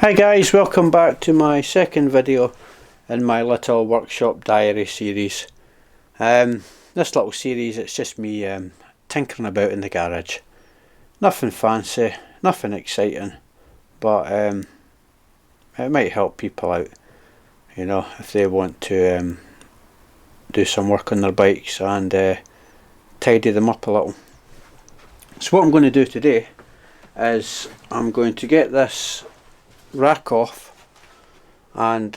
Hi guys, welcome back to my second video in my little workshop diary series. This little series, it's just me tinkering about in the garage. Nothing fancy, nothing exciting, but it might help people out, you know, if they want to do some work on their bikes and tidy them up a little. So what I'm going to do today is I'm going to get this rack off and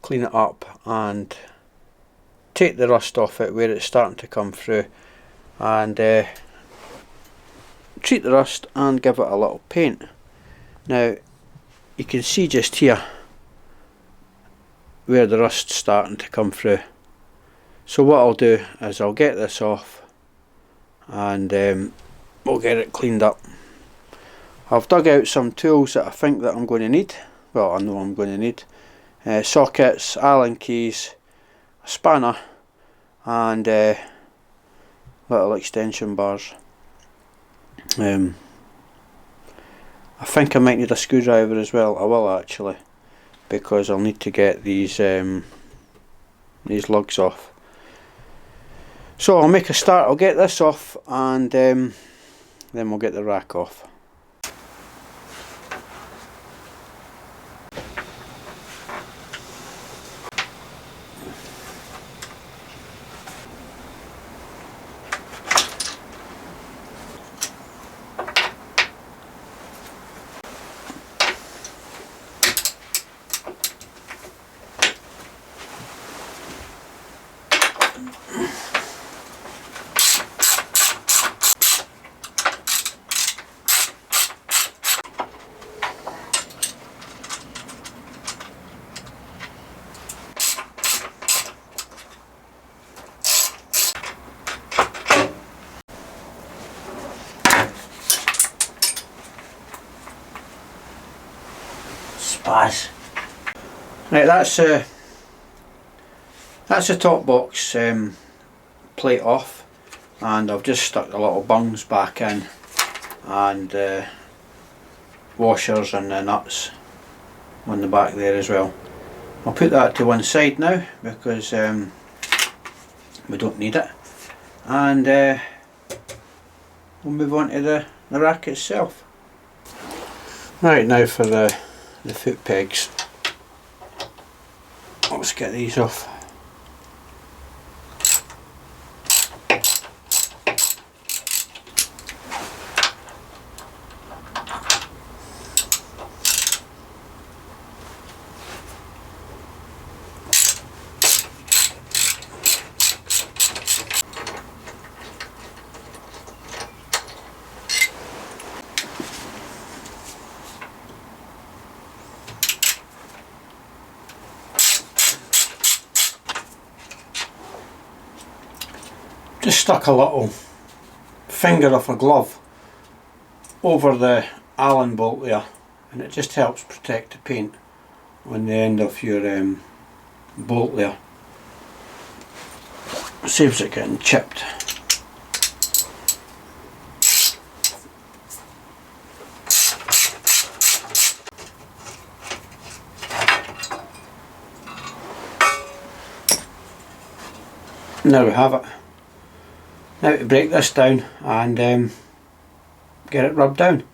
clean it up and take the rust off it where it's starting to come through, and treat the rust and give it a little paint. Now you can see just here where the rust's starting to come through. So what I'll do is I'll get this off and we'll get it cleaned up. I've dug out some tools that I think that I'm going to need. Well, I know I'm going to need sockets, Allen keys, a spanner and little extension bars. I think I might need a screwdriver as well. I will actually, because I'll need to get these lugs off. So I'll make a start. I'll get this off and then we'll get the rack off. Right, that's the top box plate off, and I've just stuck the little bungs back in and washers and the nuts on the back there as well. I'll put that to one side now because we don't need it, and we'll move on to the rack itself. Right, now for the foot pegs. Let's get these off. Just stuck a little finger of a glove over the Allen bolt there, and it just helps protect the paint on the end of your bolt there. Saves it getting chipped. Now we have it. Now to break this down and get it rubbed down.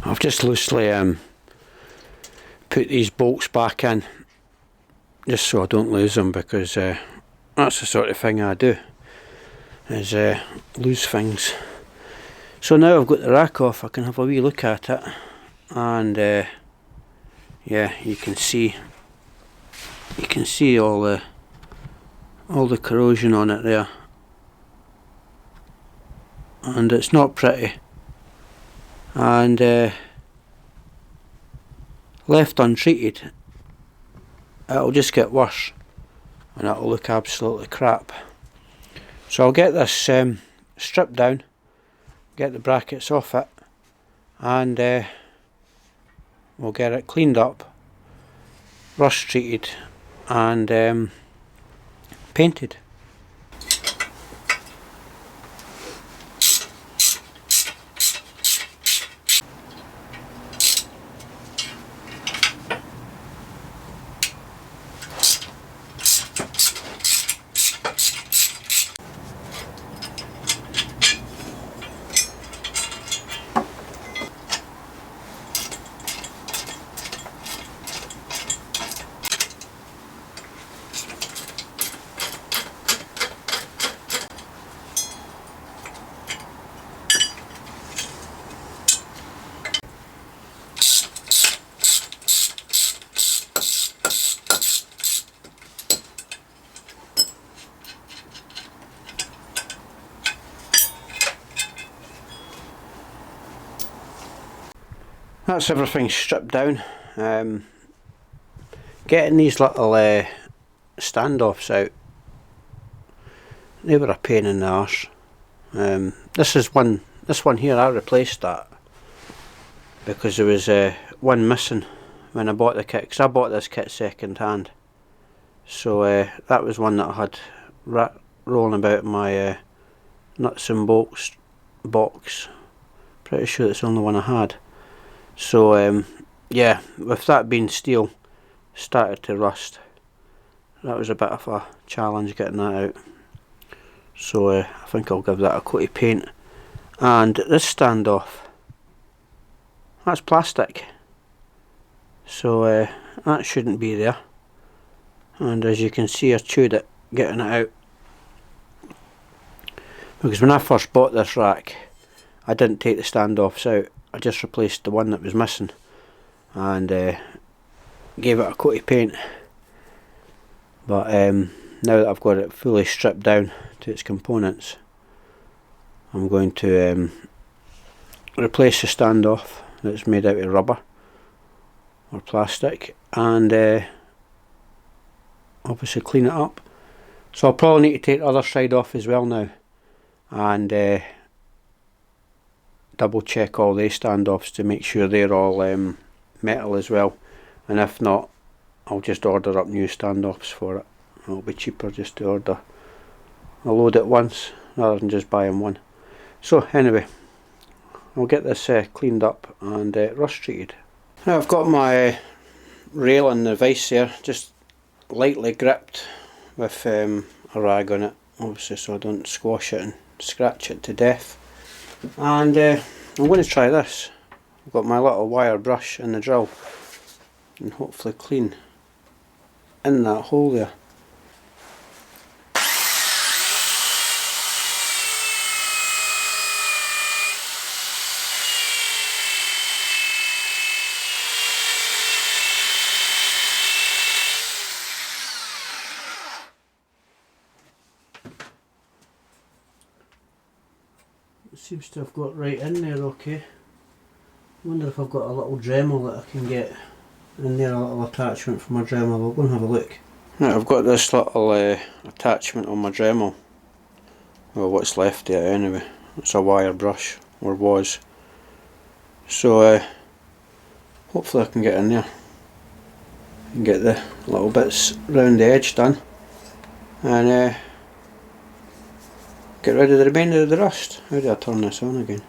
I've just loosely put these bolts back in just so I don't lose them, because that's the sort of thing I do, is lose things. So now I've got the rack off, I can have a wee look at it, and yeah, you can see all the corrosion on it there. And it's not pretty, and left untreated it'll just get worse and it'll look absolutely crap. So I'll get this stripped down, get the brackets off it, and we'll get it cleaned up, rust treated and painted. that's everything stripped down. Getting these little standoffs out, they were a pain in the arse. This one here, I replaced that because there was one missing when I bought the kit, because I bought this kit second hand. So that was one that I had rolling about in my nuts and bolts box. Pretty sure it's the only one I had. So yeah, with that being steel, started to rust. That was a bit of a challenge getting that out. So I think I'll give that a coat of paint. And this standoff, that's plastic, so that shouldn't be there. And as you can see, I chewed it getting it out, because when I first bought this rack I didn't take the standoffs out. I just replaced the one that was missing and gave it a coat of paint. But now that I've got it fully stripped down to its components, I'm going to replace the standoff that's made out of rubber or plastic, and obviously clean it up. So I'll probably need to take the other side off as well now, and double check all these standoffs to make sure they're all metal as well, and if not, I'll just order up new standoffs for it. It'll be cheaper just to order a load at once rather than just buying one. So anyway, I'll get this cleaned up and rust treated. Now I've got my rail and the vise there just lightly gripped with a rag on it, obviously so I don't squash it and scratch it to death. And I'm going to try this. I've got my little wire brush and the drill, and hopefully clean in that hole there. It seems to have got right in there okay. I wonder if I've got a little Dremel that I can get in there, a little attachment for my Dremel. I'll go and have a look. Right, I've got this little attachment on my Dremel. Well, what's left of it anyway. It's a wire brush, or was. So hopefully I can get in there and get the little bits round the edge done, and get rid of the remainder of the rust. How do I turn this on again?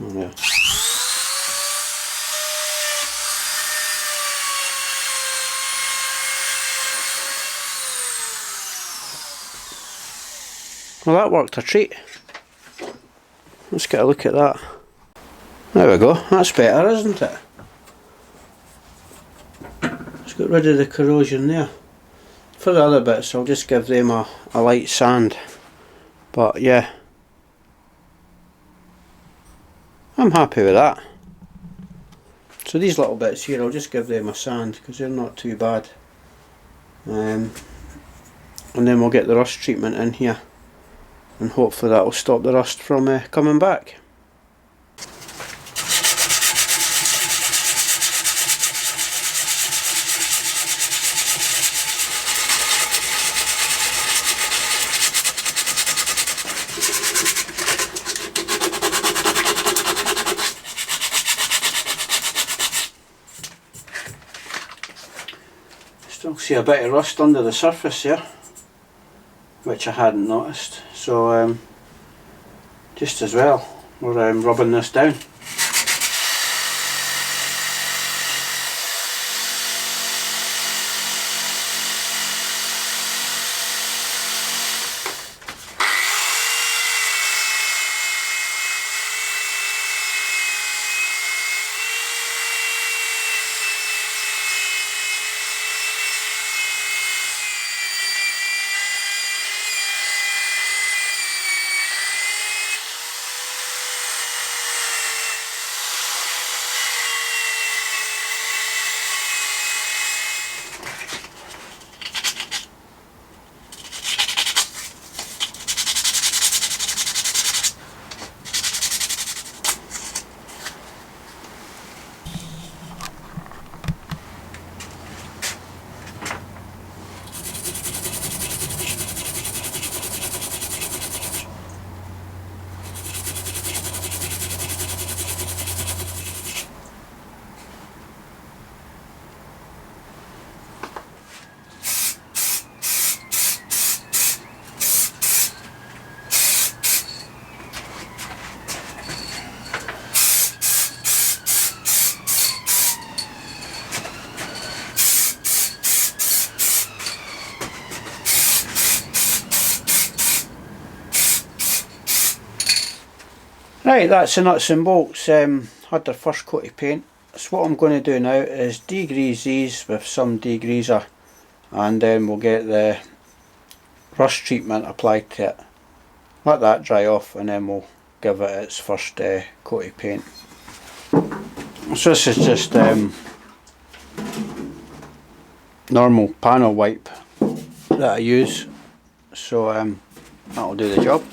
Oh, there. Well, that worked a treat. Let's get a look at that. There we go, that's better, isn't it? Let's get rid of the corrosion there. For the other bits, I'll just give them a light sand. But yeah, I'm happy with that. So these little bits here, I'll just give them a sand because they're not too bad. And then we'll get the rust treatment in here, and hopefully that will stop the rust from coming back. Still see a bit of rust under the surface here, which I hadn't noticed, so just as well we're rubbing this down. Right, that's the nuts and bolts. Had their first coat of paint. So what I'm going to do now is degrease these with some degreaser, and then we'll get the rust treatment applied to it. Let that dry off and then we'll give it its first coat of paint. So this is just normal panel wipe that I use, so that'll do the job.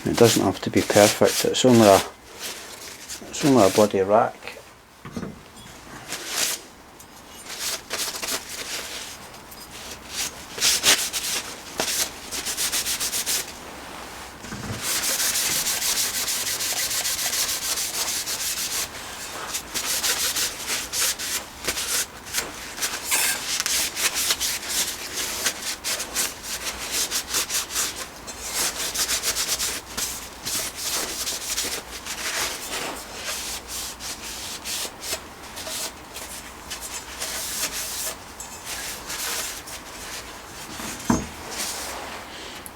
It doesn't have to be perfect, it's only a bloody rack.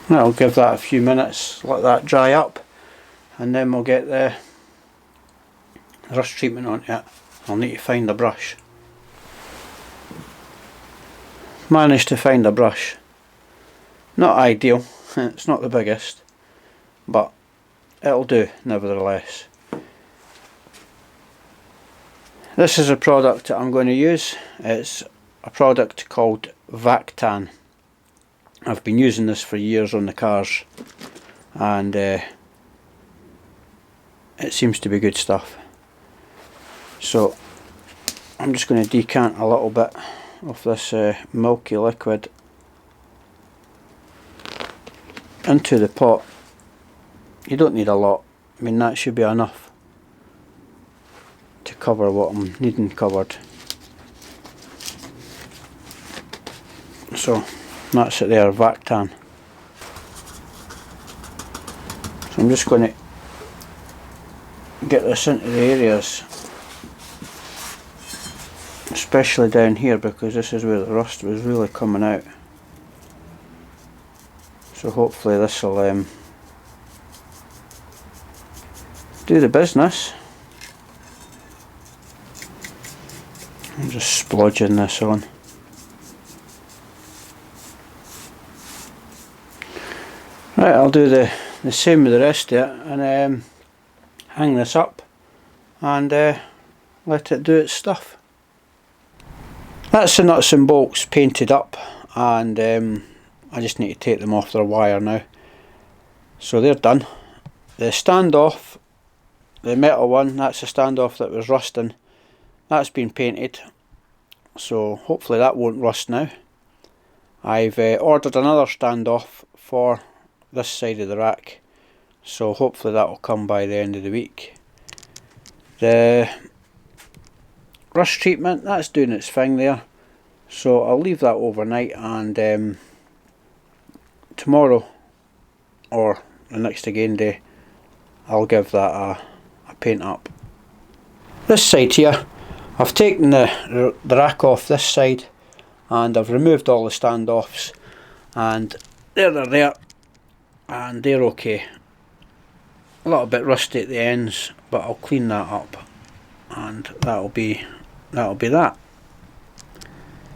I'll give that a few minutes, let that dry up, and then we'll get the rust treatment onto it. I'll need to find a brush. Managed to find a brush. Not ideal, it's not the biggest, but it'll do nevertheless. This is a product that I'm going to use. It's a product called Vactan. I've been using this for years on the cars, and it seems to be good stuff. So I'm just going to decant a little bit of this milky liquid into the pot. You don't need a lot, I mean that should be enough to cover what I'm needing covered. So that's it there, Vactan. So I'm just going to get this into the areas, especially down here, because this is where the rust was really coming out. So hopefully this will do the business. I'm just splodging this on. Right, I'll do the same with the rest of it, and hang this up and let it do its stuff. That's the nuts and bolts painted up, and I just need to take them off their wire now. So they're done. The standoff, the metal one, that's the standoff that was rusting. That's been painted, so hopefully that won't rust now. I've ordered another standoff for this side of the rack, so hopefully that will come by the end of the week. The rust treatment, that's doing its thing there, so I'll leave that overnight, and tomorrow or the next again day I'll give that a paint up. This side here, I've taken the rack off this side and I've removed all the standoffs, and there they're there, and they're okay. A little bit rusty at the ends, but I'll clean that up, and that'll be that.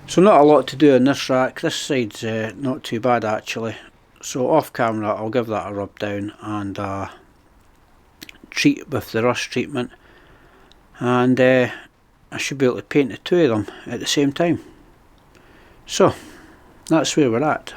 So not a lot to do on this rack. This side's not too bad actually. So off camera I'll give that a rub down and treat with the rust treatment, and I should be able to paint the two of them at the same time. So that's where we're at.